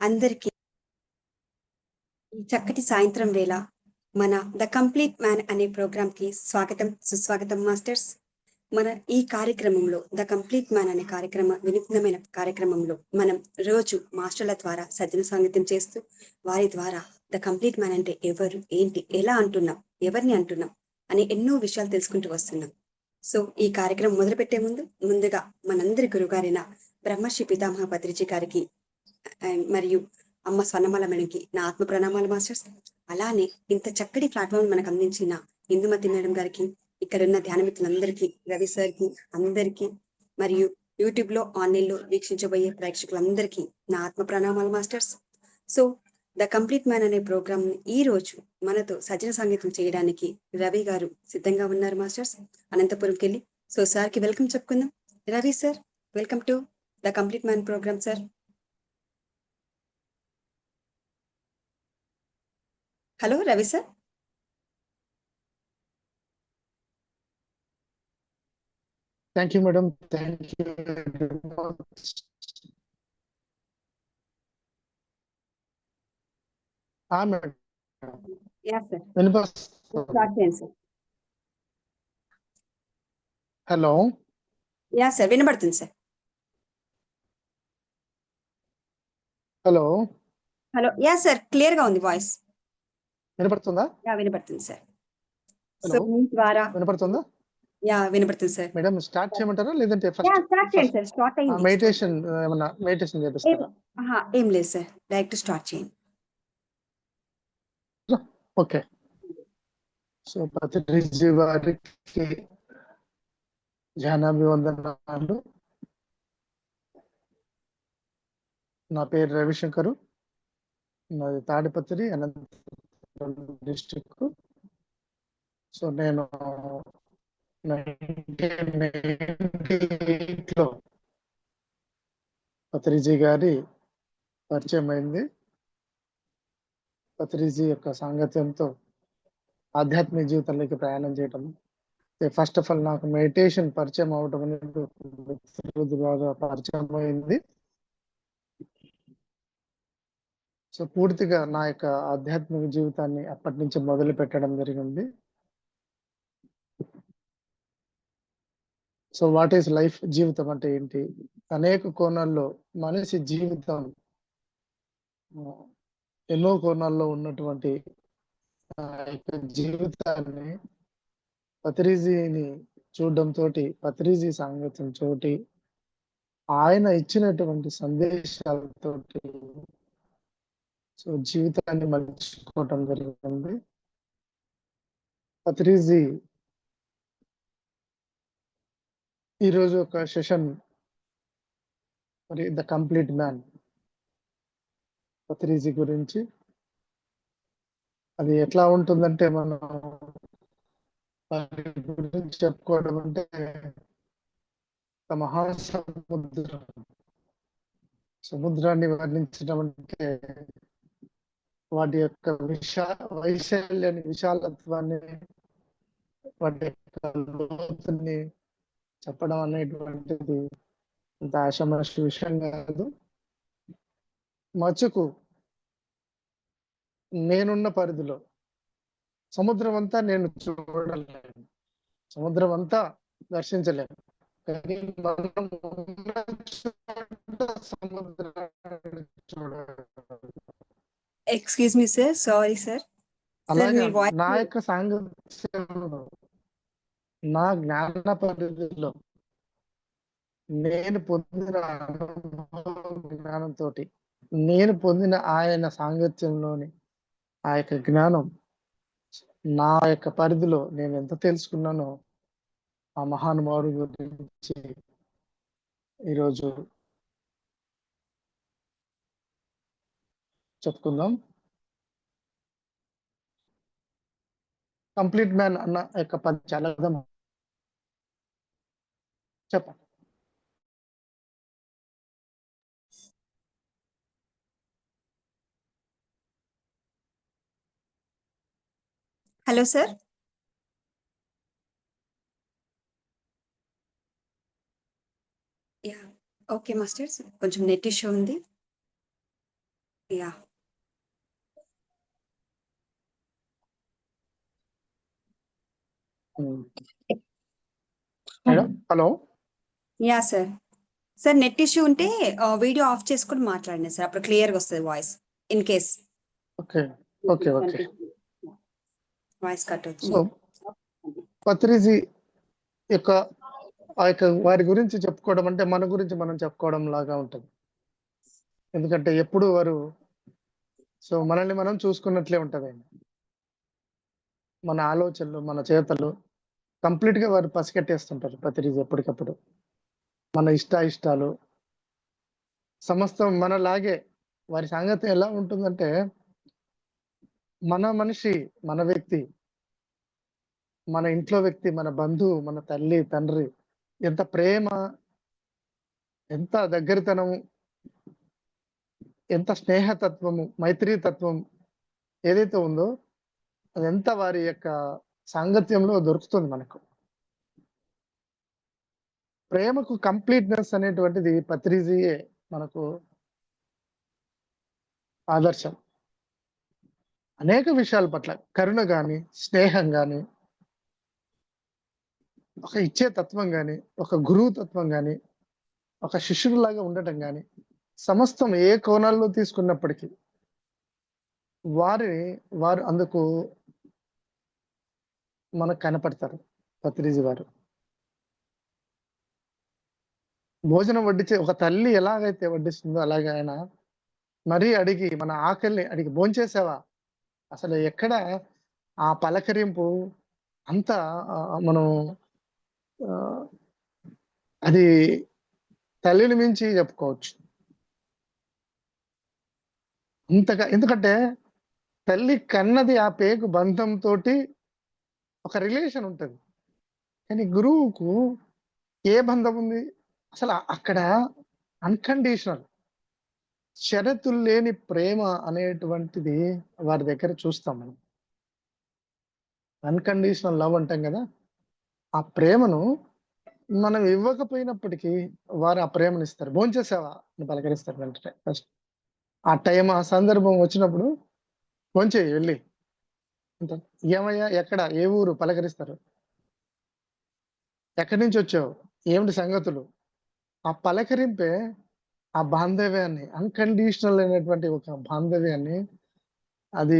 అందరికీ ఈ చక్కటి సాయంత్రం వేళ మన ద కంప్లీట్ మ్యాన్ అనే ప్రోగ్రాంకి స్వాగతం సుస్వాగతం మాస్టర్స్. మన ఈ కార్యక్రమంలో ద కంప్లీట్ మ్యాన్ అనే వినూత్నమైన కార్యక్రమంలో మనం రోజు మాస్టర్ల ద్వారా సజ్జన సాంగత్యం చేస్తూ వారి ద్వారా ద కంప్లీట్ మ్యాన్ అంటే ఎవరు, ఏంటి, ఎలా అంటున్నాం, ఎవరిని అంటున్నాం అనే ఎన్నో విషయాలు తెలుసుకుంటూ వస్తున్నాం. సో ఈ కార్యక్రమం మొదలుపెట్టే ముందుగా మనందరి గురుగారైన బ్రహ్మశ్రీ పితామహ పత్రిజీ గారికి మరియు అమ్మ స్వర్ణమాల మేడంకి నా ఆత్మ ప్రణామాలు మాస్టర్స్. అలానే ఇంత చక్కటి ప్లాట్ఫామ్ మనకు అందించిన ఇందుమతి మేడం గారికి, ఇక్కడ ఉన్న ధ్యాన మిత్రులందరికీ, రవి సార్కి, అందరికీ, మరియు యూట్యూబ్ లో ఆన్లైన్ లో వీక్షించబోయే ప్రేక్షకులందరికీ నా ఆత్మ ప్రణామాలు masters. So the complete man అనే ప్రోగ్రామ్ ఈ రోజు మనతో సజ్జన సంగీతం చేయడానికి రవి గారు సిద్ధంగా ఉన్నారు మాస్టర్స్, అనంతపురంకి వెళ్ళి. సో సార్ కి వెల్కమ్ చెప్పుకుందాం. Ravi sir, welcome to the complete man programme sir. Hello Ravi sir. Thank you, madam. Thank you very much. Madam. Yes, sir. Start sir. Hello. Yeah, sir. వినబడుతుంది sir. Hello. Hello. Yeah sir, clear గా ఉంది voice. వినపడుతుందా? Yeah వినపడుతుంది sir. So మీ ద్వారా వినపడుతుందా? Yeah వినపడుతుంది sir. Madam start చేయమంటారా లేదంటే యా స్టార్ట్ చేయండి సార్. స్టార్ట్ అయ్యింది. మెడిటేషన్ ఏమన్నా మెడిటేషన్ చేపిస్తారా? ఏం లేదు సార్, డైరెక్ట్ స్టార్ట్ చేయండి. ఓకే. సో పత్రిజీ వారికి ధ్యానాభివందనాలు. నా పేరు రవిశంకరు, నాది తాడిపత్రి, అనంతపురం డిస్ట్రిక్ట్. సో నేను 1998లో పత్రిజీ గారి పరిచయం అయింది. పత్రిజీ యొక్క సాంగత్యంతో ఆధ్యాత్మిక జీవితంలోకి ప్రయాణం చేయటం. ఫస్ట్ ఆఫ్ ఆల్ నాకు మెడిటేషన్ పరిచయం అవడం అనేది బాగా పరిచయం అయింది. సో పూర్తిగా నా యొక్క ఆధ్యాత్మిక జీవితాన్ని అప్పటి నుంచి మొదలు పెట్టడం జరిగింది. సో వాట్ ఈస్ లైఫ్, జీవితం అంటే ఏంటి? అనేక కోణాల్లో మనిషి జీవితం ఎన్నో కోణాల్లో ఉన్నటువంటి జీవితాన్ని పత్రిజీని చూడడం తోటి, పత్రిజీ సాంగత్యం తోటి, ఆయన ఇచ్చినటువంటి సందేశాలతోటి సో జీవితాన్ని మలుచుకోవటం జరిగింది. పత్రిజీ ఈరోజు ఒక సెషన్ మరి ద కంప్లీట్ మ్యాన్ పత్రిజీ గురించి. అది ఎట్లా ఉంటుందంటే, మనం వారి గురించి చెప్పుకోవడం అంటే సముద్రాన్ని వర్ణించడం అంటే వాటి యొక్క వైశాల్యాన్ని, విశాలత్వాన్ని, వాటి యొక్క లోతుని చెప్పడం అనేటువంటిది అంత ఆషామాషి విషయం కాదు. మచ్చుకు నేనున్న పరిధిలో సముద్రం అంతా నేను చూడలేను, సముద్రం అంతా దర్శించలేను, కానీ మనం సముద్రాన్ని చూడాలి. Excuse me sir, sorry sir. అలాగే నా యొక్క సాంగత్యంలో, నా జ్ఞాన పరిధిలో నేను పొందిన జ్ఞానంతో, నేను పొందిన ఆయన సాంగత్యంలోని ఆ యొక్క జ్ఞానం, నా యొక్క పరిధిలో నేను ఎంత తెలుసుకున్నానో ఆ మహానుభావుడి గురించి ఈరోజు చెప్పుకుందాం. కంప్లీట్ మ్యాన్ అన్న యొక్క పది చాలా చెప్పండి. Hello sir. Yeah okay masters, కొంచెం నెట్ ఇష్యూ ఉంది. Yeah madam hello. Yeah sir. Sir net issue ఉంటే వీడియో ఆఫ్ చేసుకొని మాట్లాడండి సార్, అప్పుడు క్లియర్గా వస్తుంది voice. In case okay okay okay. Voice cut so అవుతుంది. పత్రిజీ యొక్క ఆ యొక్క వారి గురించి చెప్పుకోవడం అంటే మన గురించి మనం చెప్పుకోవడం లాగా ఉంటుంది. ఎందుకంటే ఎప్పుడు వారు సో మనల్ని మనం చూసుకున్నట్లే ఉంటది. మన ఆలోచనలు, మన చేతలు కంప్లీట్ గా వారు పసిగట్టేస్తుంటారు పత్రిజీ ఎప్పటికప్పుడు. మన ఇష్టాలు సమస్తం మనలాగే. వారి సంగతి ఎలా ఉంటుందంటే మన మనిషి, మన వ్యక్తి, మన ఇంట్లో వ్యక్తి, మన బంధువు, మన తల్లి తండ్రి, ఎంత ప్రేమ, ఎంత దగ్గరితనము, ఎంత స్నేహతత్వము, మైత్రీతత్వం ఏదైతే ఉందో అదంతా వారి యొక్క సాంగత్యంలో దొరుకుతుంది మనకు. ప్రేమకు కంప్లీట్నెస్ అనేటువంటిది పత్రిజీయే మనకు ఆదర్శం. అనేక విషయాల పట్ల కరుణ గాని, స్నేహం గాని, ఒక ఇచ్చే తత్వం గాని, ఒక గురువు తత్వం గాని, ఒక శిష్యుడిలాగా ఉండటం గాని, సమస్తం ఏ కోణాల్లో తీసుకున్నప్పటికీ వారు అందుకు మనకు కనపడతారు పత్రిజీ వారు. భోజనం వడ్డించే ఒక తల్లి ఎలాగైతే వడ్డిస్తుందో అలాగే ఆయన మరీ అడిగి మన ఆకలిని అడిగి భోంచేసావా, అసలు ఎక్కడ ఆ పలకరింపు అంత మనం అది తల్లిని మించి చెప్పుకోవచ్చు అంతగా. ఎందుకంటే తల్లి కన్నది ఆ పేగు బంధంతో ఒక రిలేషన్ ఉంటుంది. కానీ గురువుకు ఏ బంధం ఉంది అసలు అక్కడ? అన్కండిషనల్, షరతులు లేని ప్రేమ అనేటువంటిది వారి దగ్గర చూస్తాం మనం. అన్కండిషనల్ లవ్ అంటాం కదా, ఆ ప్రేమను మనం ఇవ్వకపోయినప్పటికీ వారు ఆ ప్రేమను ఇస్తారు. భోంచేసావా అని పలకరిస్తారు వెంటనే. ఫస్ట్ ఆ టైం, ఆ సందర్భం వచ్చినప్పుడు భోంచేయి వెళ్ళి అంటారు. ఏమయ్యా, ఎక్కడ, ఏ ఊరు పలకరిస్తారు. ఎక్కడి నుంచి వచ్చావు, ఏమిటి సంగతులు, ఆ పలకరింపే ఆ బాంధవ్యాన్ని, అన్కండిషనల్ అయినటువంటి ఒక బాంధవ్యాన్ని అది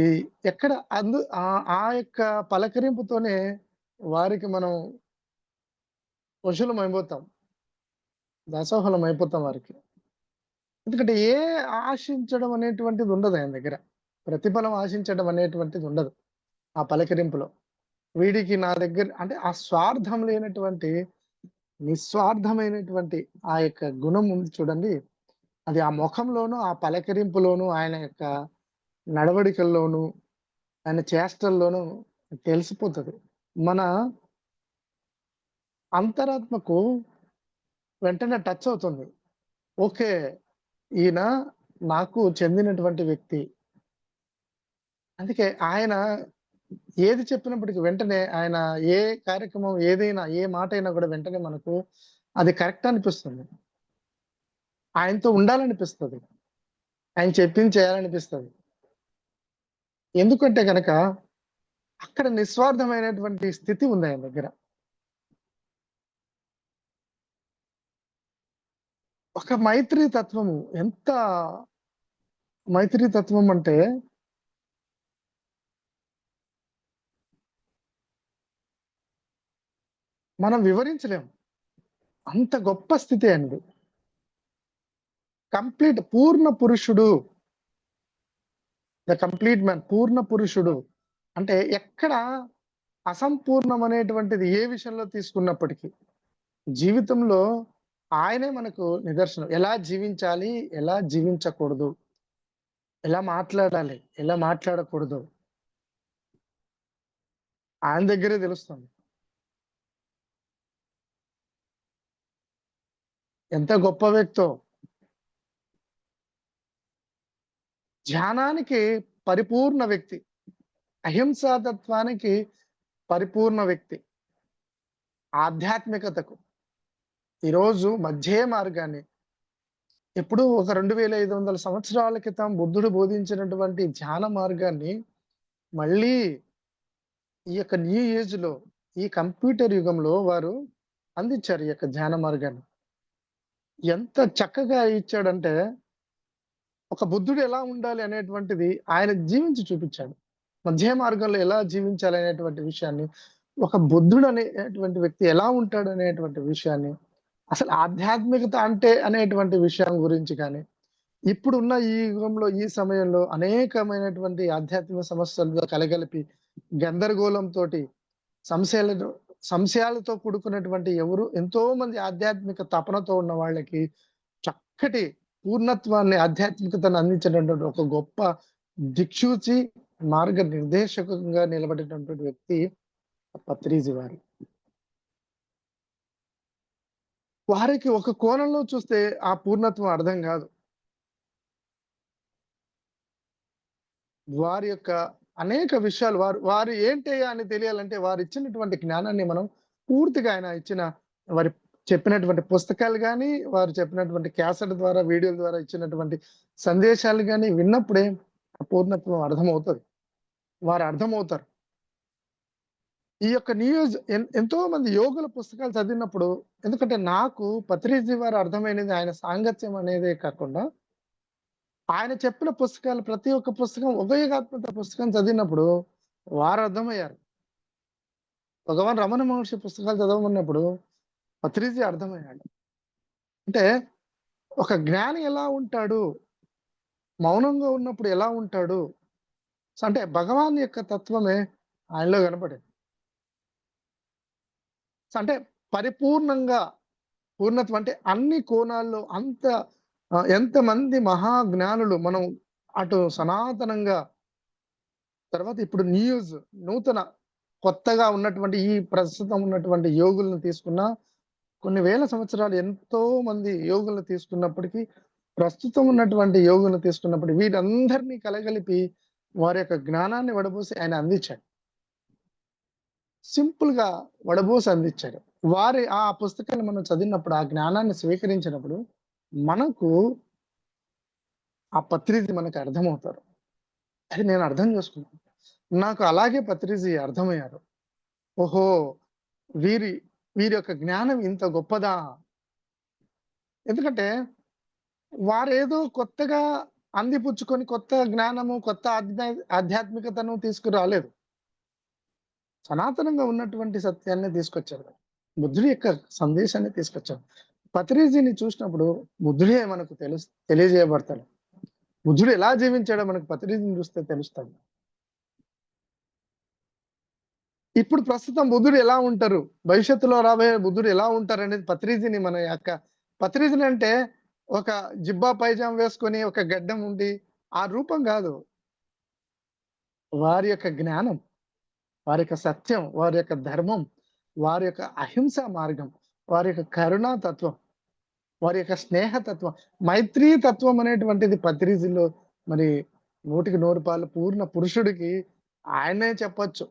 ఎక్కడ ఆ యొక్క పలకరింపుతోనే వారికి మనం వశులం అయిపోతాం, దాసోహలం అయిపోతాం వారికి. ఎందుకంటే ఆశించడం అనేటువంటిది ఉండదు ఆయన దగ్గర. ప్రతిఫలం ఆశించడం అనేటువంటిది ఉండదు ఆ పలకరింపులో. వీడికి నా దగ్గర అంటే ఆ స్వార్థం లేనటువంటి నిస్వార్థమైనటువంటి ఆ యొక్క గుణం ఉంది చూడండి, అది ఆ ముఖంలోను, ఆ పలకరింపులోను, ఆయన యొక్క నడవడికల్లోను, ఆయన చేష్టల్లోనూ తెలిసిపోతుంది. మన అంతరాత్మకు వెంటనే టచ్ అవుతుంది. ఓకే, ఈయన నాకు చెందినటువంటి వ్యక్తి. అందుకే ఆయన ఏది చెప్పినప్పటికీ వెంటనే ఆయన ఏ కార్యక్రమం ఏదైనా, ఏ మాట అయినా కూడా వెంటనే మనకు అది కరెక్ట్ అనిపిస్తుంది. ఆయనతో ఉండాలనిపిస్తుంది, ఆయన చెప్పింది చేయాలనిపిస్తుంది. ఎందుకంటే గనక అక్కడ నిస్వార్థమైనటువంటి స్థితి ఉంది ఆయన దగ్గర. ఒక మైత్రి తత్వము, ఎంత మైత్రి తత్వం అంటే మనం వివరించలేం, అంత గొప్ప స్థితి అనేది. కంప్లీట్ పూర్ణ పురుషుడు, ద కంప్లీట్ మ్యాన్, పూర్ణ పురుషుడు అంటే ఎక్కడ అసంపూర్ణం అనేటువంటిది ఏ విషయంలో తీసుకున్నప్పటికీ జీవితంలో ఆయనే మనకు నిదర్శనం. ఎలా జీవించాలి, ఎలా జీవించకూడదు, ఎలా మాట్లాడాలి, ఎలా మాట్లాడకూడదు ఆయన దగ్గరే తెలుస్తుంది. ఎంత గొప్ప వ్యక్తో. ధ్యానానికి పరిపూర్ణ వ్యక్తి, అహింసాతత్వానికి పరిపూర్ణ వ్యక్తి, ఆధ్యాత్మికతకు ఈరోజు మధ్య మార్గాన్ని ఎప్పుడో ఒక 2500 సంవత్సరాల క్రితం బుద్ధుడు బోధించినటువంటి ధ్యాన మార్గాన్ని మళ్ళీ ఈ యొక్క న్యూ ఏజ్‌లో, ఈ కంప్యూటర్ యుగంలో వారు అందించారు ఈ యొక్క ధ్యాన మార్గాన్ని. ఎంత చక్కగా ఇచ్చాడంటే, ఒక బుద్ధుడు ఎలా ఉండాలి అనేటువంటిది ఆయన జీవించి చూపించాడు. మధ్య మార్గంలో ఎలా జీవించాలి అనేటువంటి విషయాన్ని, ఒక బుద్ధుడు అనేటువంటి వ్యక్తి ఎలా ఉంటాడు అనేటువంటి విషయాన్ని, అసలు ఆధ్యాత్మికత అంటే అనేటువంటి విషయం గురించి కానీ, ఇప్పుడున్న ఈ యుగంలో, ఈ సమయంలో అనేకమైనటువంటి ఆధ్యాత్మిక సమస్యలతో కలగలిపి గందరగోళంతోటి సంశయాలతో సంశయాలతో కూడుకున్నటువంటి ఎంతో మంది ఆధ్యాత్మిక తపనతో ఉన్న వాళ్ళకి చక్కటి పూర్ణత్వాన్ని, ఆధ్యాత్మికతను అందించినటువంటి ఒక గొప్ప దిక్సూచి, మార్గ నిర్దేశకంగా నిలబడినటువంటి వ్యక్తి పత్రిజీ వారు. వారికి ఒక కోణంలో చూస్తే ఆ పూర్ణత్వం అర్థం కాదు. వారి యొక్క అనేక విషయాలు వారు ఏంటయ్యా అని తెలియాలంటే వారిచ్చినటువంటి జ్ఞానాన్ని మనం పూర్తిగా వారి చెప్పినటువంటి పుస్తకాలు గాని, వారు చెప్పినటువంటి క్యాసెట్ ద్వారా, వీడియోల ద్వారా ఇచ్చినటువంటి సందేశాలు గాని విన్నప్పుడే ఆ పూర్ణత్వం అర్థమవుతది. వారు అర్థమవుతారు. ఈ యొక్క న్యూస్ ఎంతో మంది యోగుల పుస్తకాలు చదివినప్పుడు, ఎందుకంటే నాకు పత్రిజీ వారు అర్థమైనది ఆయన సాంగత్యం అనేదే కాకుండా, ఆయన చెప్పిన పుస్తకాలు ప్రతి ఒక్క పుస్తకం ఉభయగాత్మక పుస్తకం చదివినప్పుడు వారు అర్థమయ్యారు. భగవాన్ రమణ మహర్షి పుస్తకాలు చదవమన్నప్పుడు పత్రిజీ అర్థమయ్యాడు. అంటే ఒక జ్ఞాని ఎలా ఉంటాడు? మౌనంగా ఉన్నప్పుడు ఎలా ఉంటాడు? అంటే భగవాన్ యొక్క తత్వమే ఆయనలో కనపడింది. అంటే పరిపూర్ణంగా పూర్ణత్వం అంటే అన్ని కోణాల్లో ఎంతమంది మహాజ్ఞానులు మనం అటు సనాతనంగా, తర్వాత ఇప్పుడు నూతన కొత్తగా ఉన్నటువంటి ఈ ప్రస్తుతం ఉన్నటువంటి యోగులను తీసుకున్నా, కొన్ని వేల సంవత్సరాలు ఎంతో మంది యోగులను తీసుకున్నప్పటికీ, ప్రస్తుతం ఉన్నటువంటి యోగులను తీసుకున్నప్పటికీ వీరందరినీ కలగలిపి వారి యొక్క జ్ఞానాన్ని వడబోసి ఆయన అందించాడు. సింపుల్ గా వడబోసి అందించాడు. వారి ఆ పుస్తకాన్ని మనం చదివినప్పుడు, ఆ జ్ఞానాన్ని స్వీకరించినప్పుడు మనకు ఆ పత్రిజీ మనకు అర్థమవుతారు. అది నేను అర్థం చేసుకున్నాను. నాకు అలాగే పత్రిజీ అర్థమయ్యారు. ఓహో! వీరి వీరి యొక్క జ్ఞానం ఇంత గొప్పదా? ఎందుకంటే వారేదో కొత్తగా అందిపుచ్చుకొని కొత్త జ్ఞానము, కొత్త ఆధ్యాత్మికతను తీసుకురాలేదు. సనాతనంగా ఉన్నటువంటి సత్యాన్ని తీసుకొచ్చారు. బుద్ధుడి యొక్క సందేశాన్ని తీసుకొచ్చారు. పత్రిజీని చూసినప్పుడు బుద్ధుడే మనకు తెలియజేయబడతాడు. బుద్ధుడు ఎలా జీవించాడో మనకు పత్రిజీని చూస్తే తెలుస్తాడు. ఇప్పుడు ప్రస్తుతం బుద్ధుడు ఎలా ఉంటారు, భవిష్యత్తులో రాబోయే బుద్ధుడు ఎలా ఉంటారు అనేది పత్రిజీని పత్రిజీని అంటే ఒక జిబ్బా పైజామా వేసుకొని ఒక గడ్డం ఉండి ఆ రూపం కాదు. వారి యొక్క జ్ఞానం, వారి యొక్క సత్యం, వారి యొక్క ధర్మం, వారి యొక్క అహింసా మార్గం, వారి యొక్క కరుణా తత్వం, వారి యొక్క స్నేహతత్వం, మైత్రీ తత్వం అనేటువంటిది పత్రిజీలో మరి 100% పూర్ణ పురుషుడికి ఆయనే చెప్పొచ్చు.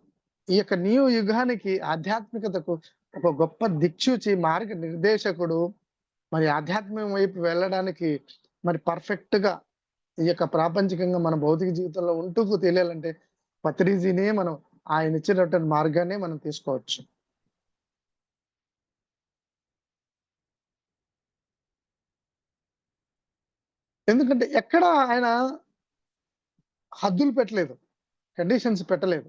ఈ యొక్క న్యూ యుగానికి, ఆధ్యాత్మికతకు ఒక గొప్ప దిక్సూచి, మార్గ నిర్దేశకుడు, మరి ఆధ్యాత్మికం వైపు వెళ్ళడానికి మరి పర్ఫెక్ట్ గా ఈ యొక్క ప్రాపంచికంగా మన భౌతిక జీవితంలో ఉంటూ తెలియాలంటే పత్రిజీనే మనం ఆయన ఇచ్చినటువంటి మార్గాన్ని మనం తీసుకోవచ్చు. ఎందుకంటే ఎక్కడ ఆయన హద్దులు పెట్టలేదు, కండిషన్స్ పెట్టలేదు.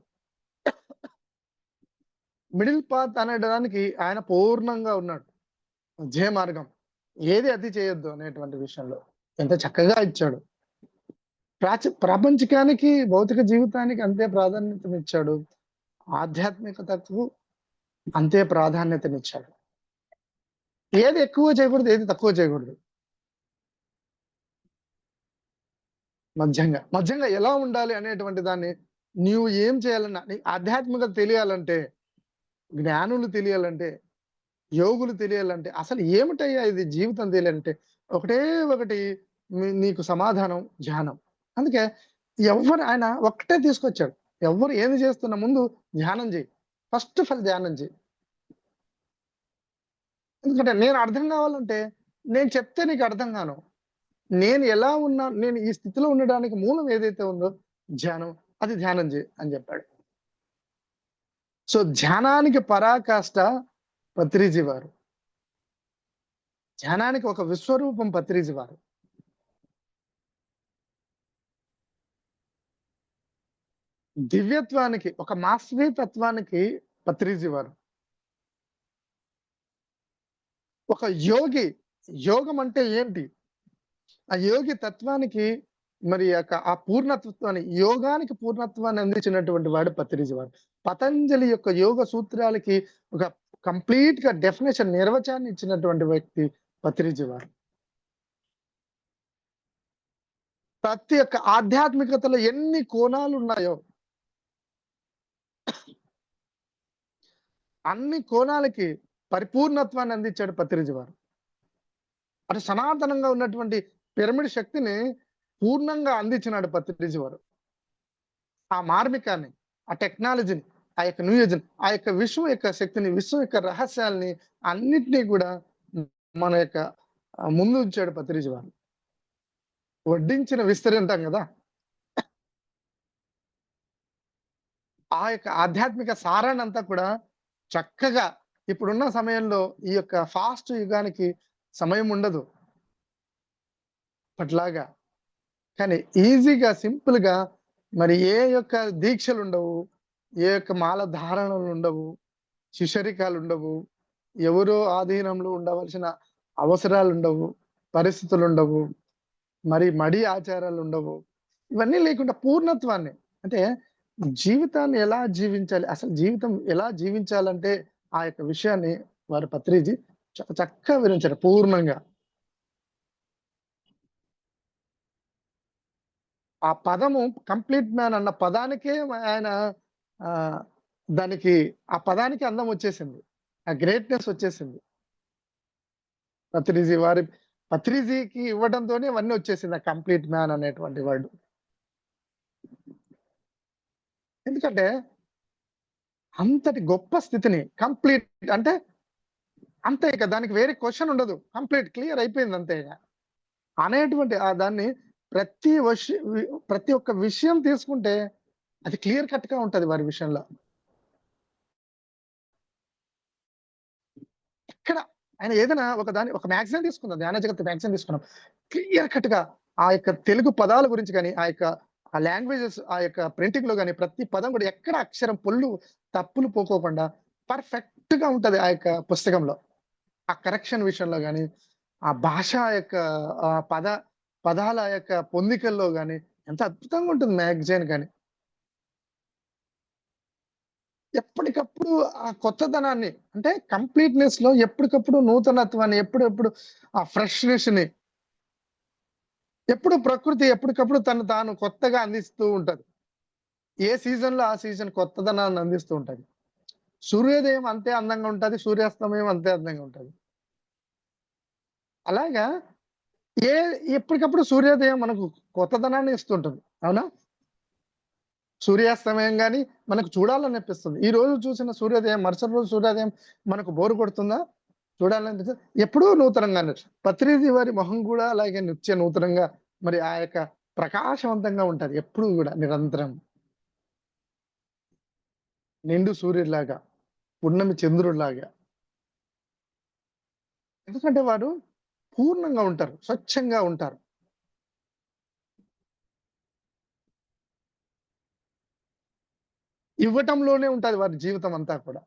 మిడిల్ పాత్ అనేదానికి ఆయన పూర్ణంగా ఉన్నాడు. మధ్య మార్గం, ఏది అతి చేయొద్దు అనేటువంటి విషయంలో ఎంత చక్కగా ఇచ్చాడు. ప్రాపంచికానికి, భౌతిక జీవితానికి అంతే ప్రాధాన్యతనిచ్చాడు. ఆధ్యాత్మికతకు అంతే ప్రాధాన్యతనిచ్చాడు. ఏది ఎక్కువ చేయకూడదు, ఏది తక్కువ చేయకూడదు. మధ్యంగా ఎలా ఉండాలి అనేటువంటి దాన్ని నీవు ఏం చేయాలన్నా, నీ ఆధ్యాత్మికత తెలియాలంటే, జ్ఞానులు తెలియాలంటే, యోగులు తెలియాలంటే, అసలు ఏమిటయ్యా ఇది జీవితం తెలియాలంటే ఒకటే ఒకటి నీకు సమాధానం ధ్యానం. అందుకే ఆయన ఒక్కటే తీసుకొచ్చాడు. ఎవరు ఏమి చేస్తున్న ముందు ధ్యానం చేయి, ఫస్ట్ ఆఫ్ ఆల్ ధ్యానం చేయి. ఎందుకంటే నేను అర్థం కావాలంటే నేను చెప్తే నీకు అర్థం కాను. నేను ఎలా ఉన్నా, నేను ఈ స్థితిలో ఉండడానికి మూలం ఏదైతే ఉందో ధ్యానం. అది ధ్యానం అని చెప్పాడు. సో ధ్యానానికి పరాకాష్ట పత్రిజీ వారు. ధ్యానానికి ఒక విశ్వరూపం పత్రిజీ వారు. దివ్యత్వానికి, ఒక మాస్టరీ తత్వానికి పత్రిజీ వారు. ఒక యోగి, యోగం అంటే ఏంటి? ఆ యోగి తత్వానికి మరి ఆ పూర్ణత్వాన్ని, యోగానికి పూర్ణత్వాన్ని అందించినటువంటి వాడు పత్రిజీ వారు. పతంజలి యొక్క యోగ సూత్రాలకి ఒక కంప్లీట్ గా డెఫినేషన్, నిర్వచనాన్ని ఇచ్చినటువంటి వ్యక్తి పత్రిజీ వారు. ప్రతి ఒక్క ఆధ్యాత్మికతలో ఎన్ని కోణాలు ఉన్నాయో అన్ని కోణాలకి పరిపూర్ణత్వాన్ని అందించాడు పత్రిజీ వారు. అటు సనాతనంగా ఉన్నటువంటి పిరమిడ్ శక్తిని పూర్ణంగా అందించినాడు పత్రిజీ వారు. ఆ మార్మికాన్ని, ఆ టెక్నాలజీని, ఆ యొక్క న్యూ ఏజ్, ఆ యొక్క విశ్వం యొక్క శక్తిని, విశ్వం యొక్క రహస్యాల్ని అన్నిటినీ కూడా మన యొక్క ముందు ఉంచాడు పత్రిజీ వారు. వడ్డించిన విస్తరి అంటాం కదా, ఆ యొక్క ఆధ్యాత్మిక సారాన్ని అంతా కూడా చక్కగా ఇప్పుడున్న సమయంలో ఈ యొక్క ఫాస్ట్ యుగానికి సమయం ఉండదు అట్లాగా. కానీ ఈజీగా, సింపుల్ గా మరి ఏ యొక్క దీక్షలు ఉండవు, ఏ యొక్క మాల ధారణలు ఉండవు, శిశరికాలు ఉండవు, ఎవరో ఆధీనంలో ఉండవలసిన అవసరాలు ఉండవు, పరిస్థితులు ఉండవు, మరి మడి ఆచారాలు ఉండవు. ఇవన్నీ లేకుండా పూర్ణత్వాన్ని, అంటే జీవితాన్ని ఎలా జీవించాలి, అసలు జీవితం ఎలా జీవించాలంటే ఆ యొక్క విషయాన్ని వారి పత్రిజీ చక్కగా వివరించారు పూర్ణంగా. ఆ పదము కంప్లీట్ మ్యాన్ అన్న పదానికే ఆయన దానికి, ఆ పదానికి అందం వచ్చేసింది, ఆ గ్రేట్నెస్ వచ్చేసింది. పత్రిజీకి ఇవ్వడంతోనే ఇవన్నీ వచ్చేసింది, ఆ కంప్లీట్ మ్యాన్ అనేటువంటి వర్డ్. ఎందుకంటే అంతటి గొప్ప స్థితిని, కంప్లీట్ అంటే అంతే, ఇక దానికి వేరే క్వశ్చన్ ఉండదు, కంప్లీట్ క్లియర్ అయిపోయింది అంతే ఇక అనేటువంటి దాన్ని ప్రతి ఒక్క విషయం తీసుకుంటే అది క్లియర్ కట్ గా ఉంటది వారి విషయంలో. ఇక్కడ ఆయన ఏదైనా ఒక మ్యాగజైన్ తీసుకుందాం, ధ్యాన జగత్ మ్యాగజైన్ తీసుకున్నాం, క్లియర్ కట్ గా ఆ యొక్క తెలుగు పదాల గురించి కానీ, ఆ యొక్క ఆ లాంగ్వేజెస్, ఆ యొక్క ప్రింటింగ్ లో కానీ ప్రతి పదం కూడా ఎక్కడ అక్షరం పొల్లు తప్పులు పోకోకుండా పర్ఫెక్ట్ గా ఉంటది ఆ యొక్క పుస్తకంలో. ఆ కరెక్షన్ విషయంలో కానీ, ఆ భాష యొక్క పదాల యొక్క పొందికల్లో కానీ ఎంత అద్భుతంగా ఉంటుంది మ్యాగజైన్ కానీ. ఎప్పటికప్పుడు ఆ కొత్తదనాన్ని, అంటే కంప్లీట్‌నెస్ లో ఎప్పటికప్పుడు నూతనత్వాన్ని, ఎప్పుడెప్పుడు ఆ ఫ్రెష్‌నెస్ ని, ఎప్పుడు ప్రకృతి ఎప్పటికప్పుడు తను తాను కొత్తగా అందిస్తూ ఉంటది. ఏ సీజన్ లో ఆ సీజన్ కొత్తదనాన్ని అందిస్తూ ఉంటది. సూర్యోదయం అంతే అందంగా ఉంటది, సూర్యాస్తమయం అంతే అందంగా ఉంటది. అలాగా ఏ ఎప్పటికప్పుడు సూర్యోదయం మనకు కొత్తదనాన్ని ఇస్తుంటుంది. అవునా? సూర్యాస్తమయం గాని మనకు చూడాలనిపిస్తుంది. ఈ రోజు చూసిన సూర్యోదయం మరుసటి రోజు సూర్యోదయం మనకు బోర్ కొడుతుందా? చూడాలనిపిస్తది. ఎప్పుడూ నూతనంగానే. పత్రిజీ వారి మొహం కూడా అలాగే నిత్య నూతనంగా, మరి ఆ యొక్క ప్రకాశవంతంగా ఉంటది ఎప్పుడూ గూడా నిరంతరం. నిండు సూర్యుడిలాగా, పున్నమి చంద్రుడిలాగా. ఎందుకంటే వారు పూర్ణంగా ఉంటారు, స్వచ్ఛంగా ఉంటారు. ఇవ్వటంలోనే ఉంటది వారి జీవితం అంతా కూడా.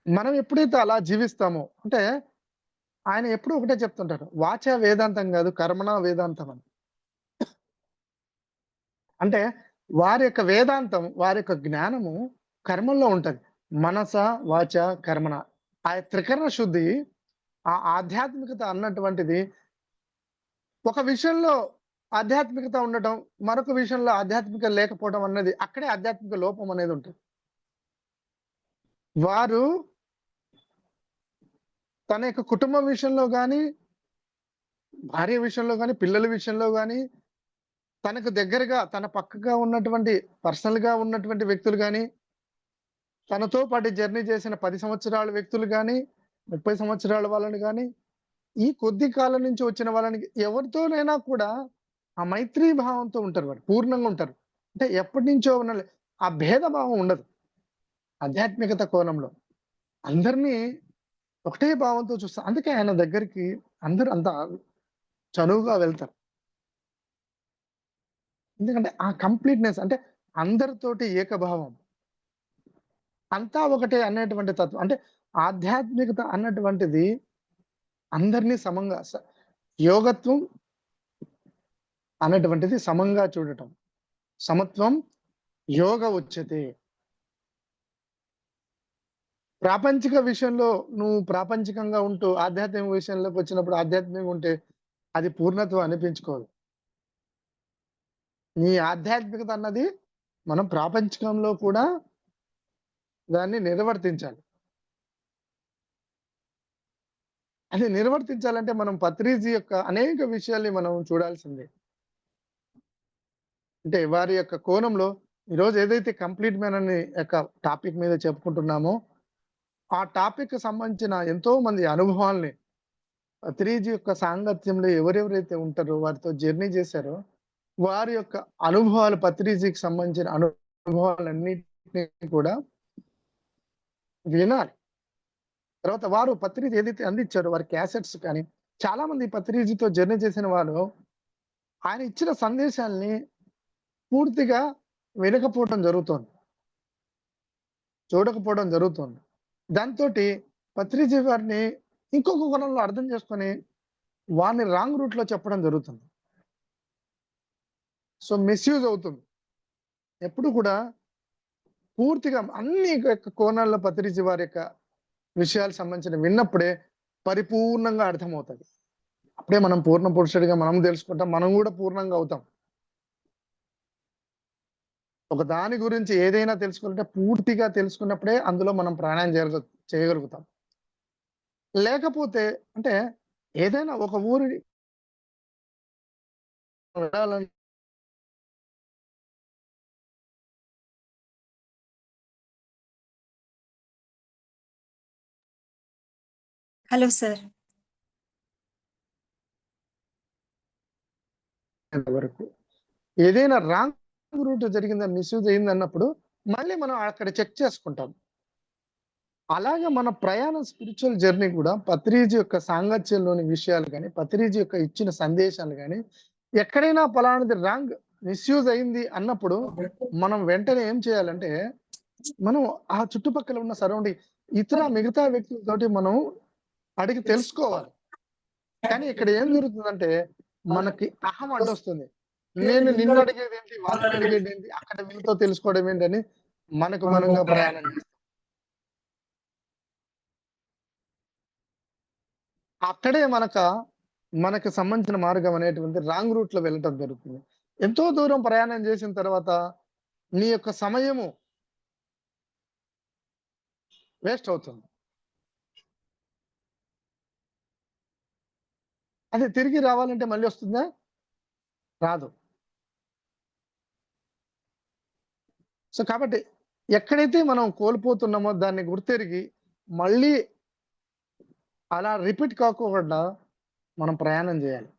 మనం ఎప్పుడైతే అలా జీవిస్తామో, అంటే ఆయన ఎప్పుడూ ఒకటే చెప్తుంటారు, వాచా వేదాంతం గాదు, కర్మణా వేదాంతం అని. అంటే వారి యొక్క వేదాంతం, వారి యొక్క జ్ఞానము కర్మల్లో ఉంటది. మనస, వాచ, కర్మణ. ఆ త్రికరణ శుద్ధి, ఆ ఆధ్యాత్మికత అన్నటువంటిది ఒక విషయంలో ఆధ్యాత్మికత ఉండటం, మరొక విషయంలో ఆధ్యాత్మికత లేకపోవడం అన్నది, అక్కడే ఆధ్యాత్మిక లోపం అనేది ఉంటది. వారు తన యొక్క కుటుంబం విషయంలో గాని, భార్య విషయంలో గాని, పిల్లల విషయంలో గాని, తనకు దగ్గరగా, తన పక్కగా ఉన్నటువంటి పర్సనల్‌గా ఉన్నటువంటి వ్యక్తులు గాని, తనతో పాటు జర్నీ చేసిన 10 సంవత్సరాల వ్యక్తులు గాని, 30 సంవత్సరాల వాళ్ళని గాని, ఈ కొద్ది కాలం నుంచి వచ్చిన వాళ్ళని ఎవరితోనైనా కూడా ఆ మైత్రీ భావంతో ఉంటారు, వారు పూర్ణంగా ఉంటారు. అంటే ఎప్పటి నుంచో ఉన్న ఆ భేదభావం ఉండదు ఆధ్యాత్మికత కోణంలో. అందరినీ ఒకటే భావంతో చూస్తారు. అందుకే ఆయన దగ్గరికి అందరూ అంత చనువుగా వెళ్తారు. ఎందుకంటే ఆ కంప్లీట్‌నెస్ అంటే అందరితోటి ఏకభావం. అంతా ఒకటే అనేటువంటి తత్వం. అంటే ఆధ్యాత్మికత అన్నటువంటిది అందరినీ సమంగా యోగత్వం అనేటువంటిది సమంగా చూడటం. సమత్వం యోగ ఉచ్యతే. ప్రాపంచిక విషయంలో నువ్వు ప్రాపంచికంగా ఉంటూ ఆధ్యాత్మిక విషయంలోకి వచ్చినప్పుడు ఆధ్యాత్మికంగా ఉంటే అది పూర్ణత్వం అనిపించుకోదు. నీ ఆధ్యాత్మికత అన్నది మనం ప్రాపంచికంలో కూడా దాన్ని నిర్వర్తించాలి. అది నిర్వర్తించాలంటే మనం పత్రిజీ యొక్క అనేక విషయాల్ని మనం చూడాల్సిందే. అంటే వారి యొక్క కోణంలో ఈరోజు ఏదైతే కంప్లీట్ మ్యాన్ అనే యొక్క టాపిక్ మీద చెప్పుకుంటున్నామో, ఆ టాపిక్‌కి సంబంధించిన ఎంతో మంది అనుభవాల్ని పత్రిజీ యొక్క సాంగత్యంలో ఎవరెవరైతే ఉంటారో వారితో జర్నీ చేశారో, వారి యొక్క అనుభవాలు పత్రిజీకి సంబంధించిన అనుభవాలన్నిటిని కూడా వినాలి. తర్వాత వారు పత్రిజీ ఏదైతే అందించారో వారి క్యాసెట్స్ కానీ, చాలా మంది పత్రిజీతో జర్నీ చేసిన వాళ్ళు ఆయన ఇచ్చిన సందేశాల్ని పూర్తిగా వినకపోవడం జరుగుతోంది. చూడకపోవడం జరుగుతోంది. దాంతోటి పత్రిజీ వారిని ఇంకొక కోణంలో అర్థం చేసుకొని వారిని రాంగ్ రూట్‌లో చెప్పడం జరుగుతుంది. సో, మిస్‌యూజ్ అవుతుంది. ఎప్పుడు కూడా పూర్తిగా అన్ని యొక్క కోణాల్లో పత్రిజీ వారి యొక్క విషయాలకు సంబంధించిన విన్నప్పుడే పరిపూర్ణంగా అర్థమవుతది. అప్పుడే మనం పూర్ణ పురుషుడిగా మనం తెలుసుకుంటాం. మనం కూడా పూర్ణంగా అవుతాం. ఒక దాని గురించి ఏదైనా తెలుసుకోవాలంటే పూర్తిగా తెలుసుకున్నప్పుడే అందులో మనం ప్రయాణం చేయగలుగుతాం. లేకపోతే అంటే ఏదైనా ఒక ఊరి వెళ్ళాలని హలో సార్. వరకు ఏదైనా రాంగ్ రూట్ జరిగిందని మిస్‌యూజ్ అయిందన్నప్పుడు మళ్ళీ మనం అక్కడ చెక్ చేసుకుంటాం. అలాగే మన ప్రయాణం స్పిరిచువల్ జర్నీ కూడా పత్రిజీ యొక్క సాంగత్యంలోని విషయాలు గాని, పత్రిజీ యొక్క ఇచ్చిన సందేశాలు గాని, ఎక్కడైనా పలానాది రాంగ్ మిస్‌యూజ్ అయింది అన్నప్పుడు మనం వెంటనే ఏం చేయాలంటే, మనం ఆ చుట్టుపక్కల ఉన్న మిగతా వ్యక్తులతోటి మనం అడిగి తెలుసుకోవాలి. కానీ ఇక్కడ ఏం జరుగుతుందంటే, మనకి అహం అడ్డొస్తుంది. నేను నిన్ను అడిగేదేంటి, వాళ్ళని అడిగేదేంటి, అక్కడ వీళ్ళతో తెలుసుకోవడం ఏంటని మనకు మనంగా ప్రయాణం చేస్తాం. అక్కడే మనకు సంబంధించిన మార్గం అనేటువంటిది రాంగ్ రూట్‌లో వెళ్ళటం జరుగుతుంది. ఎంతో దూరం ప్రయాణం చేసిన తర్వాత నీ యొక్క సమయము వేస్ట్ అవుతుంది. అది తిరిగి రావాలంటే మళ్ళీ వస్తుందా? రాదు. సో, కాబట్టి ఎక్కడైతే మనం కోల్పోతున్నామో దాన్ని గుర్తెరిగి మళ్ళీ అలా రిపీట్ కాకోకుండా మనం ప్రయాణం చేయాలి.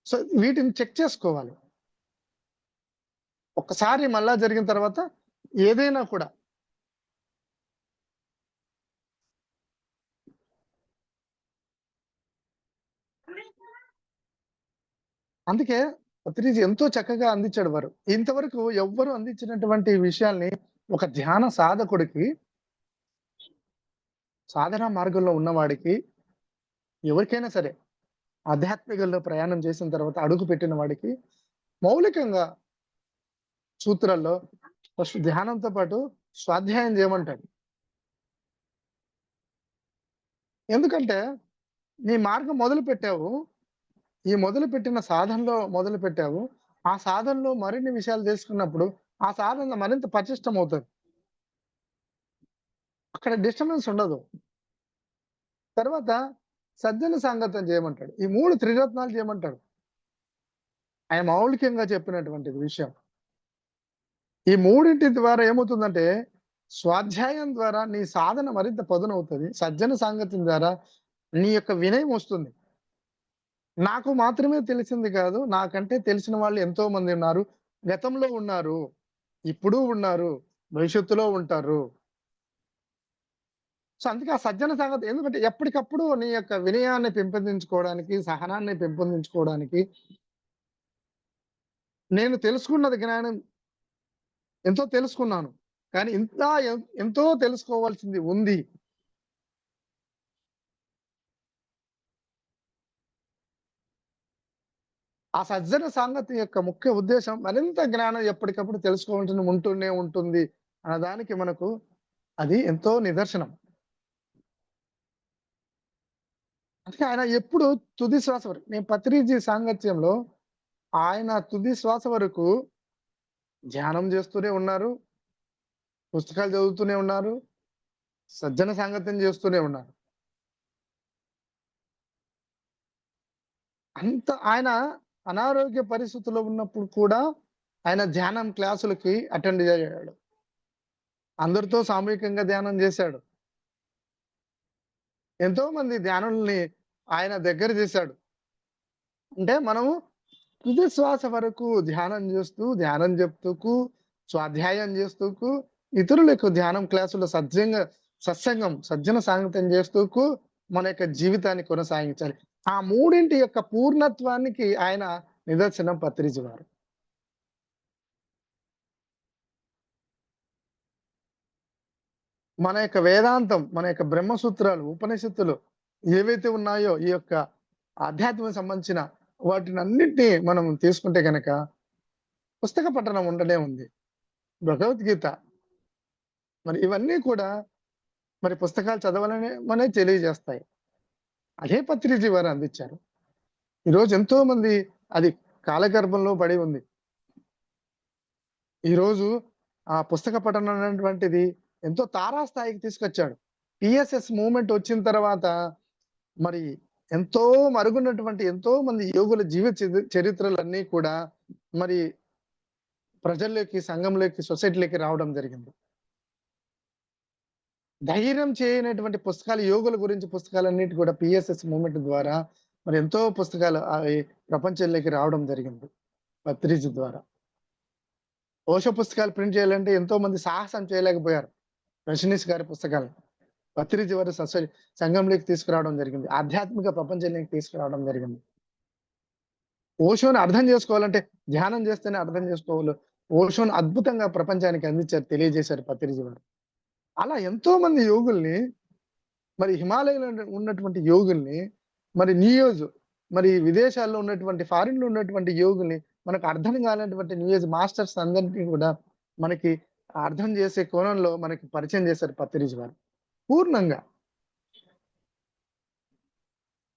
సో, వీటిని చెక్ చేసుకోవాలి. ఒక్కసారి మళ్ళా జరిగిన తర్వాత ఏదైనా కూడా అందుకే పత్రిజీ ఎంతో చక్కగా అందించాడు వారు. ఇంతవరకు ఎవ్వరు అందించినటువంటి విషయాల్ని ఒక ధ్యాన సాధకుడికి, సాధనా మార్గంలో ఉన్నవాడికి, ఎవరికైనా సరే ఆధ్యాత్మికల్లో ప్రయాణం చేసిన తర్వాత అడుగుపెట్టిన వాడికి మౌలికంగా సూత్రాల్లో ఫస్ట్ ధ్యానంతో పాటు స్వాధ్యాయం చేయమంటాడు. ఎందుకంటే నీ మార్గం మొదలుపెట్టావు. ఈ మొదలుపెట్టిన సాధనలో మొదలుపెట్టావు. ఆ సాధనలో మరిన్ని విషయాలు తెలుసుకున్నప్పుడు ఆ సాధన మరింత పటిష్టమవుతది. అక్కడ డిస్టర్బెన్స్ ఉండదు. తర్వాత సజ్జన సాంగత్యం చేయమంటాడు. ఈ 3 త్రిరత్నాలు చేయమంటాడు. ఆయన మౌలికంగా చెప్పినటువంటిది విషయం. ఈ మూడింటి ద్వారా ఏమవుతుందంటే స్వాధ్యాయం ద్వారా నీ సాధన మరింత పదునవుతది. సజ్జన సాంగత్యం ద్వారా నీ యొక్క వినయం వస్తుంది. నాకు మాత్రమే తెలిసింది కాదు. నాకంటే తెలిసిన వాళ్ళు ఎంతో మంది ఉన్నారు. గతంలో ఉన్నారు. ఇప్పుడు ఉన్నారు. భవిష్యత్తులో ఉంటారు. సో, అందుకే ఆ సజ్జన సాంగత్యం ఎందుకంటే ఎప్పటికప్పుడు నీ యొక్క వినయాన్ని పెంపొందించుకోవడానికి, సహనాన్ని పెంపొందించుకోవడానికి నేను తెలుసుకున్నది జ్ఞానం ఎంతో తెలుసుకున్నాను. కానీ ఇంకా ఎంతో తెలుసుకోవాల్సింది ఉంది. ఆ సజ్జన సాంగత్యం యొక్క ముఖ్య ఉద్దేశ్యం మరింత జ్ఞానం ఎప్పటికప్పుడు తెలుసుకోవాల్సి ఉంటూనే ఉంటుంది అన్నదానికి మనకు అది ఎంతో నిదర్శనం. అందుకే ఆయన ఎప్పుడు తుది శ్వాస వరకు నేను పత్రిజీ సాంగత్యంలో ఆయన తుది శ్వాస వరకు ధ్యానం చేస్తూనే ఉన్నారు. పుస్తకాలు చదువుతూనే ఉన్నారు. సజ్జన సాంగత్యం చేస్తూనే ఉన్నారు. అంత ఆయన అనారోగ్య పరిస్థితుల్లో ఉన్నప్పుడు కూడా ఆయన ధ్యానం క్లాసులకి అటెండ్ అయ్యాడు. అందరితో సామూహికంగా ధ్యానం చేశాడు. ఎంతో మంది ధ్యానుల్ని ఆయన దగ్గర చేశాడు. అంటే మనము తుది శ్వాస వరకు ధ్యానం చేస్తూ, ధ్యానం చెప్తూకు, స్వాధ్యాయం చేస్తూకు, ఇతరులకు ధ్యానం క్లాసులో సత్సంగం, సజ్జన సాంగత్యం చేస్తూకు మన యొక్క జీవితాన్ని కొనసాగించాలి. ఆ మూడింటి యొక్క పూర్ణత్వానికి ఆయన నిదర్శనం పత్రిజీ వారు. మన యొక్క వేదాంతం, మన యొక్క బ్రహ్మసూత్రాలు, ఉపనిషత్తులు ఏవైతే ఉన్నాయో ఈ యొక్క ఆధ్యాత్మిక సంబంధించిన వాటినన్నిటిని మనం తీసుకుంటే గనక పుస్తక పఠనం ఉండనే ఉంది. భగవద్గీత మరి ఇవన్నీ కూడా మరి పుస్తకాలు చదవాలనే మనకి తెలియజేస్తాయి. అదే పత్రిజీ వారు అందించారు. ఈరోజు ఎంతో మంది అది కాలగర్భంలో పడి ఉంది. ఈరోజు ఆ పుస్తక పఠనం అనేటువంటిది ఎంతో తారాస్థాయికి తీసుకొచ్చాడు. టీఎస్ఎస్ మూవ్‌మెంట్ వచ్చిన తర్వాత మరి ఎంతో మరుగున్నటువంటి ఎంతో మంది యోగుల జీవిత చరిత్రలన్నీ కూడా మరి ప్రజల్లోకి, సంఘంలోకి, సొసైటీలోకి రావడం జరిగింది. ధైర్యం చేయనటువంటి పుస్తకాలు యోగుల గురించి పుస్తకాలన్నిటి కూడా పీఎస్ఎస్ మూవ్‌మెంట్ ద్వారా మరి ఎంతో పుస్తకాలు అవి ప్రపంచంలోకి రావడం జరిగింది. పత్రిజీ ద్వారా. ఓషో పుస్తకాలు ప్రింట్ చేయాలంటే ఎంతో మంది సాహసం చేయలేకపోయారు. రజనీష్ గారి పుస్తకాలను. పత్రిజీ వారు సంఘంలోకి తీసుకురావడం జరిగింది. ఆధ్యాత్మిక ప్రపంచంలోకి తీసుకురావడం జరిగింది. ఓషోని అర్థం చేసుకోవాలంటే ధ్యానం చేస్తేనే అర్థం చేసుకోవాలి. ఓషోని అద్భుతంగా ప్రపంచానికి అందించారు, తెలియజేశారు పత్రిజీ వారు. అలా ఎంతో మంది యోగుల్ని మరి హిమాలయంలో ఉన్నటువంటి యోగుల్ని మరి మరి విదేశాల్లో ఉన్నటువంటి ఫారిన్‌లో ఉన్నటువంటి యోగుల్ని మనకు అర్థం కానటువంటి న్యూ ఏజ్ మాస్టర్స్ అందరిని కూడా మనకి అర్థం చేసే కోణంలో మనకి పరిచయం చేశారు పత్రిజీ వారు. పూర్ణంగా.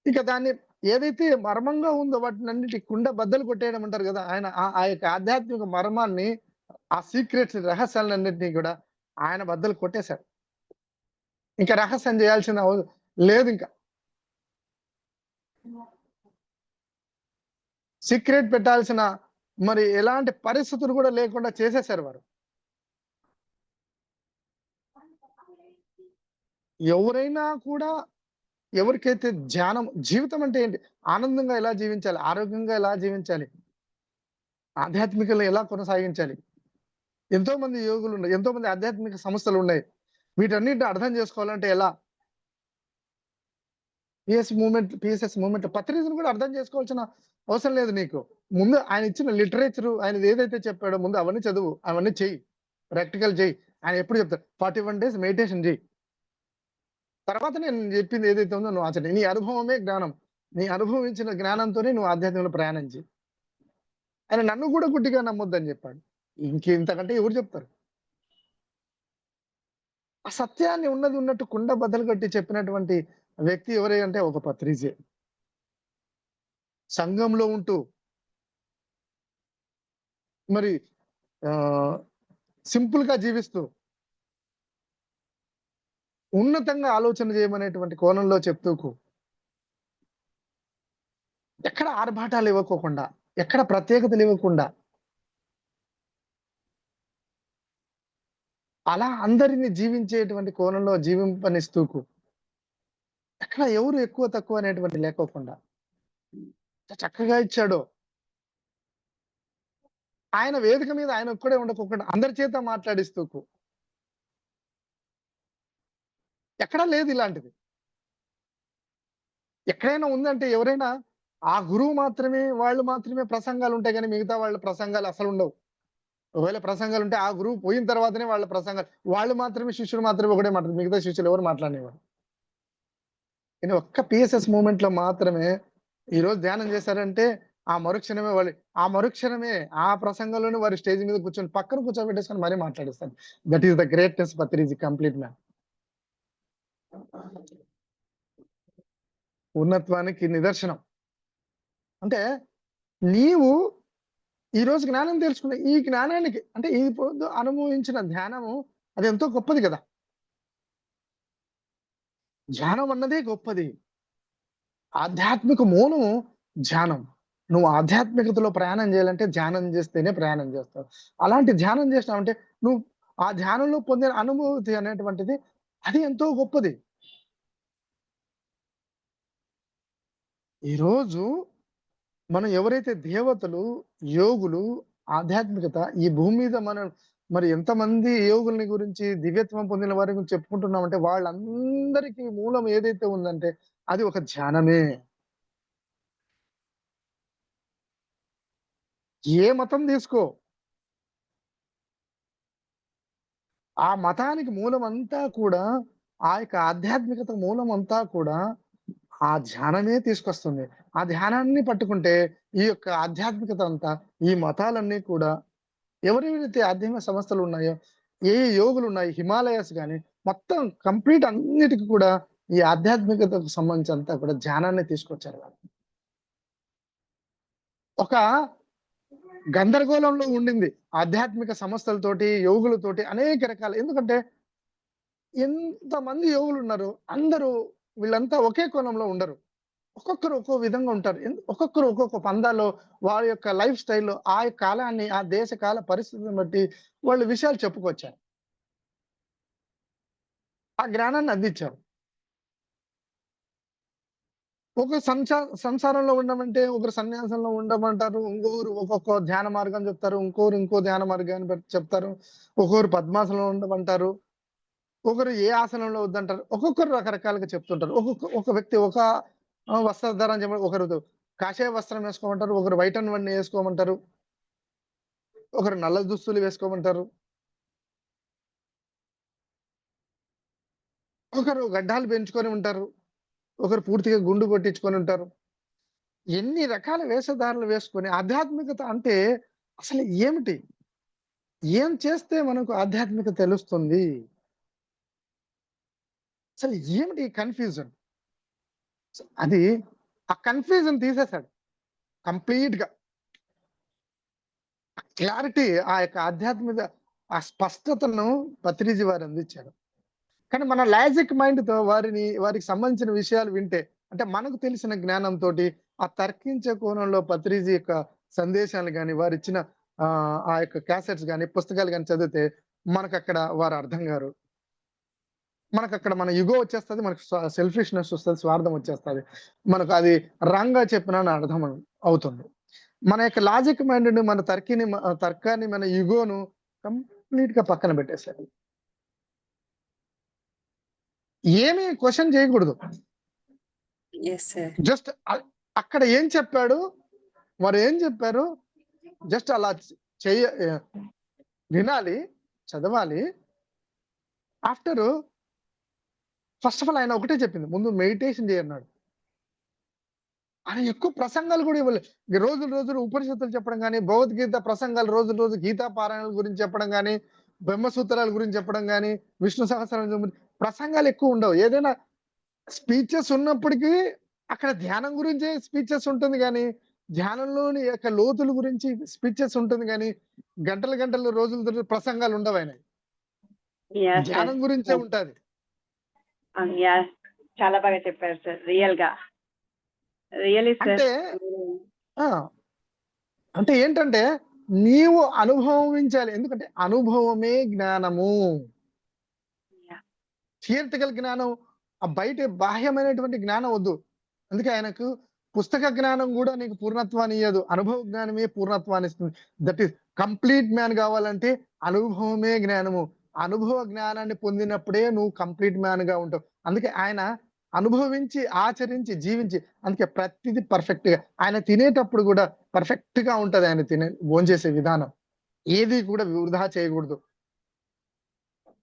ఇక దాన్ని ఏదైతే మర్మంగా ఉందో వాటినన్నిటి కుండ బద్దలు కొట్టేయడం అంటారు కదా! ఆయన ఆ యొక్క ఆధ్యాత్మిక మర్మాన్ని, ఆ సీక్రెట్స్ రహస్యాలన్నిటిని కూడా ఆయన బద్దలు కొట్టేశాడు. ఇంకా రహస్యం చేయాల్సిన లేదింక. సీక్రెట్ పెట్టాల్సిన మరి ఎలాంటి పరిస్థితులు కూడా లేకుండా చేసేశారు వారు. ఎవరైనా కూడా ఎవరికైతే జీవితం అంటే ఏంటి? ఆనందంగా ఎలా జీవించాలి? ఆరోగ్యంగా ఎలా జీవించాలి? ఆధ్యాత్మికంగా ఎలా కొనసాగించాలి? ఎంతో మంది యోగులున్నారు. ఎంతో మంది ఆధ్యాత్మిక సంస్థలున్నాయి. వీటన్నిటిని అర్థం చేసుకోవాలంటే ఎలా? పీఎస్ఎస్ మూవ్‌మెంట్ పత్రికను కూడా అర్థం చేసుకోవాల్సిన అవసరం లేదు నీకు. ముందు ఆయన ఇచ్చిన లిటరేచరు ఆయనది ఏదైతే చెప్పాడో ముందు అవన్నీ చదువు. అవన్నీ చెయ్యి. ప్రాక్టికల్ చెయ్యి. ఆయన ఎప్పుడు చెప్తాడు 41 డేస్ మెడిటేషన్ చెయ్యి. తర్వాత నేను చెప్పింది ఏదైతే ఉందో నువ్వు ఆచరించు. నీ అనుభవమే జ్ఞానం. నీ అనుభవించిన జ్ఞానంతోనే నువ్వు ఆధ్యాత్మికంలో ప్రయాణం చెయ్యి. ఆయన నన్ను కూడా గుడ్డిగా నమ్మొద్దని చెప్పాడు. ఇంతకంటే ఎవరు చెప్తారు? ఆ సత్యాన్ని ఉన్నది ఉన్నట్టు కుండ బద్దలు కొట్టి చెప్పినటువంటి వ్యక్తి ఎవరు అంటే ఒక పత్రిజే. సంఘంలో ఉంటూ మరి ఆహ్, సింపుల్‌గా జీవిస్తూ ఉన్నతంగా ఆలోచన చేయమనేటువంటి కోణంలో చెప్తూకు ఎక్కడ ఆర్భాటాలు ఇవ్వకోకుండా, ఎక్కడ ప్రత్యేకతలు ఇవ్వకుండా అలా అందరిని జీవించేటువంటి కోణంలో జీవింపనిస్తూకు ఎక్కడ ఎవరు ఎక్కువ తక్కువ అనేటువంటి లేకోకుండా ఎంత చక్కగా ఇచ్చాడో. ఆయన వేదిక మీద ఆయన ఒక్కడే ఉండకోకుండా అందరి చేత మాట్లాడిస్తూకు ఎక్కడా లేదు ఇలాంటిది. ఎక్కడైనా ఉందంటే ఎవరైనా ఆ గురువు మాత్రమే వాళ్ళు మాత్రమే ప్రసంగాలుంటాయి గానీ మిగతా వాళ్ళ ప్రసంగాలు అసలుండవు. ఒకవేళ ప్రసంగాలుంటే ఆ గురువు పోయిన తర్వాతనే వాళ్ళ ప్రసంగాలు. వాళ్ళు మాత్రమే శిష్యుడు మాత్రమే ఒకటే మాట్లాడతారు. మిగతా శిష్యులు ఎవరు మాట్లాడనివ్వరు. కానీ ఒక్క పీఎస్ఎస్ మూవ్‌మెంట్‌లో మాత్రమే ఈరోజు ధ్యానం చేశారంటే ఆ మరుక్షణమే వాళ్ళు ఆ మరుక్షణమే ఆ ప్రసంగంలోనే వారు స్టేజ్ మీద కూర్చొని పక్కన కూర్చోబెట్టేసుకొని మరీ మాట్లాడిస్తారు. That is the greatness Patriji complete man. ఉన్నత్వానికి నిదర్శనం. అంటే నీవు ఈరోజు జ్ఞానం తెలుసుకున్న ఈ జ్ఞానానికి అంటే ఈ పొద్దు అనుభవించిన ధ్యానము అది ఎంతో గొప్పది కదా! ధ్యానం అన్నదే గొప్పది. ఆధ్యాత్మిక మూలము ధ్యానం. నువ్వు ఆధ్యాత్మికతలో ప్రయాణం చేయాలంటే ధ్యానం చేస్తేనే ప్రయాణం చేస్తావు. అలాంటి ధ్యానం చేసినావంటే నువ్వు ఆ ధ్యానంలో పొందిన అనుభూతి అనేటువంటిది అది ఎంతో గొప్పది. ఈరోజు మనం ఎవరైతే దేవతలు, యోగులు, ఆధ్యాత్మికత ఈ భూమి మీద మనం మరి ఎంతమంది యోగుల్ని గురించి, దివ్యత్వం పొందిన వారి గురించి చెప్పుకుంటున్నామంటే వాళ్ళందరికీ మూలం ఏదైతే ఉందంటే అది ఒక ధ్యానమే. ఏ మతం తీసుకో, ఆ మతానికి మూలమంతా కూడా ఆ యొక్క ఆధ్యాత్మికత మూలమంతా కూడా ఆ ధ్యానమే తీసుకొస్తుంది. ఆ ధ్యానాన్ని పట్టుకుంటే ఈ యొక్క ఆధ్యాత్మికత అంతా, ఈ మతాలన్నీ కూడా ఎవరెవరైతే ఆధ్యాత్మిక సంస్థలున్నాయో, ఏ ఏ యోగులున్నాయి, హిమాలయాస్ గాని, మొత్తం కంప్లీట్ అన్నిటికి కూడా ఈ ఆధ్యాత్మికతకు సంబంధించి అంతా కూడా ధ్యానాన్ని తీసుకొచ్చారు వాళ్ళు. ఒక గందరగోళంలో ఉండింది. ఆధ్యాత్మిక సంస్థలతోటి, యోగులతోటి అనేక రకాల ఎందుకంటే ఎంతమంది యోగులున్నారు. అందరూ వీళ్ళంతా ఒకే కోణంలో ఉండరు. ఒక్కొక్కరు ఒక్కో విధంగా ఉంటారు. ఒక్కొక్కరు ఒక్కొక్క పందాలో వారి యొక్క లైఫ్ స్టైల్‌లో ఆ కాలాన్ని, ఆ దేశ కాల పరిస్థితిని బట్టి వాళ్ళు విషయాలు చెప్పుకొచ్చారు. ఆ జ్ఞానాన్ని అందించారు. ఒక సంసారంలో ఉండమంటే ఒకరు సన్యాసంలో ఉండమంటారు. ఇంకొకరు ఒక్కొక్క ధ్యాన మార్గం చెప్తారు. ఇంకోరు ఇంకో ధ్యాన మార్గాన్ని చెప్తారు. ఒక్కొక్కరు పద్మాసనంలో ఉండమంటారు. ఒకరు ఏ ఆసనంలో వద్దంటారు. ఒక్కొక్కరు రకరకాలుగా చెప్తుంటారు. ఒక వ్యక్తి ఒక వస్త్రధారణ ఒకరు కాషాయ వస్త్రం వేసుకోమంటారు. ఒకరు వైట్ అండ్ వన్ ఏసుకోమంటారు. ఒకరు నల్ల దుస్తులు వేసుకోమంటారు. ఒకరు గడ్డాలు పెంచుకొని ఉంటారు. ఒకరు పూర్తిగా గుండు కొట్టించుకొని ఉంటారు. ఎన్ని రకాల వేషధారలు వేసుకొని ఆధ్యాత్మికత అంటే అసలు ఏమిటి? ఏం చేస్తే మనకు ఆధ్యాత్మికత తెలుస్తుంది? అసలు ఏమిటి ఈ కన్‌ఫ్యూజన్? అది ఆ కన్‌ఫ్యూజన్ తీసేసాడు కంప్లీట్‌గా. క్లారిటీ ఆ యొక్క ఆధ్యాత్మిక ఆ స్పష్టతను పత్రిజీ వారు అందించారు. కానీ మన లాజిక్ మైండ్‌తో వారికి సంబంధించిన విషయాలు వింటే, అంటే మనకు తెలిసిన జ్ఞానంతోటి, ఆ తర్కించే కోణంలో పత్రిజీ యొక్క సందేశాలు గాని, వారిచ్చిన ఆ యొక్క క్యాసెట్స్ గాని, పుస్తకాలు గాని చదివితే మనకక్కడ వారు అర్థం గారు. మనకక్కడ మన ఇగో వచ్చేస్తది. మనకు సెల్ఫిష్‌నెస్ వస్తది. స్వార్థం వచ్చేస్తది. మనకు అది రాంగ్‌గా చెప్పినా అర్థం అవుతుంది. మన యొక్క లాజిక్ మైండ్‌ని, మన తర్కాన్ని, మన ఇగోను కంప్లీట్‌గా పక్కన పెట్టేసారు. ఏమి క్వెషన్ చేయకూడదు. Yes sir. జస్ట్ అక్కడ ఏం చెప్పాడు? వారేం చెప్పారు? జస్ట్ అలా చెయ్య వినాలి, చదవాలి. ఆఫ్టరు ఫస్ట్ ఆఫ్ ఆల్ ఆయన ఒకటే చెప్పింది. ముందు మెడిటేషన్ చేయన్నాడు. ఆయన ఎక్కువ ప్రసంగాలు గూడా ఇవ్వలే. రోజులు ఉపనిషత్తులు చెప్పడం గాని, భగవద్గీత ప్రసంగాలు రోజు గీతా పారాయణల గురించి చెప్పడం గాని, బ్రహ్మసూత్రాల గురించి చెప్పడం గాని, విష్ణు సహస్రనామం గురించి ప్రసంగాలు ఎక్కువ ఉండవు. ఏదైనా స్పీచెస్ ఉన్నప్పటికీ అక్కడ ధ్యానం గురించే స్పీచెస్ ఉంటుంది గానీ, ధ్యానంలోని యొక్క లోతుల గురించి స్పీచెస్ ఉంటుంది గానీ, గంటలు రోజుల తరబడి ప్రసంగాలు ఉండవాయనయి. యాహ్! సార్. ధ్యానం గురించే ఉంటది. యాహ్! చాలా బాగా చెప్పారు సార్. రియల్‌గా. Really sir. అంటే ఆ! ఏంటంటే నీవు అనుభవించాలి. ఎందుకంటే అనుభవమే జ్ఞానము. థియరిటికల్ జ్ఞానం, ఆ బయట బాహ్యమైనటువంటి జ్ఞానం వద్దు. అందుకే ఆయనకు పుస్తక జ్ఞానం కూడా నీకు పూర్ణత్వాన్ని ఇయ్యదు. అనుభవ జ్ఞానమే పూర్ణత్వాన్ని ఇస్తుంది. దట్ ఈస్ కంప్లీట్ మ్యాన్ కావాలంటే అనుభవమే జ్ఞానము. అనుభవ జ్ఞానాన్ని పొందినప్పుడే నువ్వు కంప్లీట్ మ్యాన్ గా ఉంటావు. అందుకే ఆయన అనుభవించి, ఆచరించి, జీవించి, అందుకే ప్రతిది పర్ఫెక్ట్ గా ఆయన తినేటప్పుడు కూడా పర్ఫెక్ట్ గా ఉంటది. ఆయన భోంచేసే విధానం ఏది కూడా వృధా చేయకూడదు,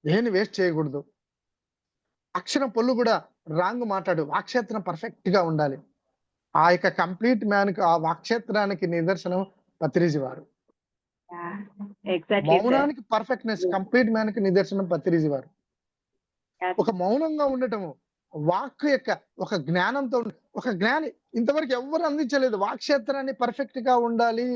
దేన్ని వేస్ట్ చేయకూడదు. అక్షరం పొల్లు కూడా రాంగ్ మాట్లాడు, వాక్క్షేత్రం పర్ఫెక్ట్ గా ఉండాలి. ఆ యొక్క కంప్లీట్ మ్యాన్ కు, ఆ వాక్క్షేత్రానికి నిదర్శనం పత్రిజీ వారు. Exactly sir. మౌనానికి పర్ఫెక్ట్నెస్, కంప్లీట్ మ్యాన్ కి నిదర్శనం పత్రిజీ వారు. ఒక మౌనంగా ఉండటము, వాక్ యొక్క ఒక జ్ఞానంతో ఒక జ్ఞాని ఇంతవరకు ఎవ్వరు అందించలేదు. వాక్క్షేత్రాన్ని పర్ఫెక్ట్ గా ఉండాలి,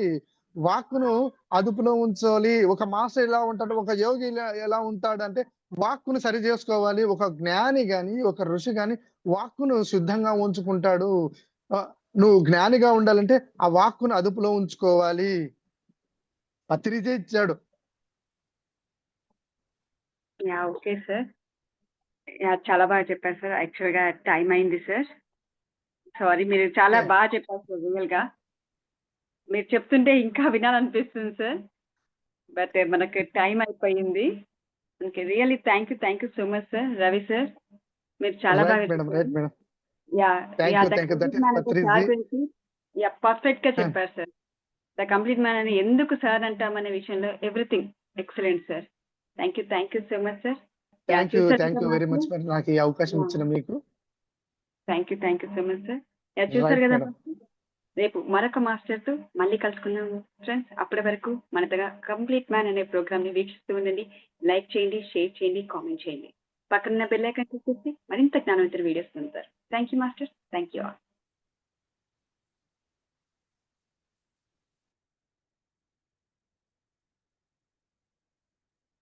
వాక్కును అదుపులో ఉంచాలి. ఒక మాస్టర్ ఎలా ఉంటాడు, ఒక యోగి ఎలా ఉంటాడంటే వాక్కును సరి చేసుకోవాలి. ఒక జ్ఞాని గాని, ఒక ఋషి గాని వాక్కును శుద్ధంగా ఉంచుకుంటాడు. నువ్వు జ్ఞానిగా ఉండాలంటే ఆ వాక్కును అదుపులో ఉంచుకోవాలి. పత్రిజే ఇచ్చాడు. Okay sir. చాలా బాగా చెప్పారు సార్. యాక్చువల్ గా టైం అయింది సార్. సారీ, మీరు చాలా Okay. బాగా చెప్పారు సార్. రియల్ గా మీరు చెప్తుంటే ఇంకా వినాలనిపిస్తుంది సార్. బట్ మనకి టైం అయిపోయింది. Okay, really thank you so much sir. Ravi sir, మీరు చాలా బాగా right madam, right madam. Yeah thank yeah you, the thank you. That complete is man Patriji. Sir గురించి పర్ఫెక్ట్ గా చెప్పారు సార్. ద కంప్లీట్ మ్యాన్ అని ఎందుకు సార్ అంటామనే విషయంలో everything excellent sir. Thank you so much sir. Thank you very much మరి నాకు ఈ అవకాశం ఇచ్చిన మీకు. Thank you so much sir. చూసారు రైట్ కదా, మేడం. రేపు మరొక మాస్టర్ తో మళ్ళీ కలుసుకుందాం ఫ్రెండ్స్. అప్పటి వరకు మనతగా కంప్లీట్ మ్యాన్ అనే ప్రోగ్రామ్ ని వీక్షిస్తూ ఉండండి. లైక్ చేయండి, షేర్ చేయండి, కామెంట్ చేయండి. పక్కన బెల్ ఐకాన్ క్లిక్ చేసి మరింత జ్ఞానవంతుల వీడియోస్ పొందుతారు. Thank you master. Thank you all.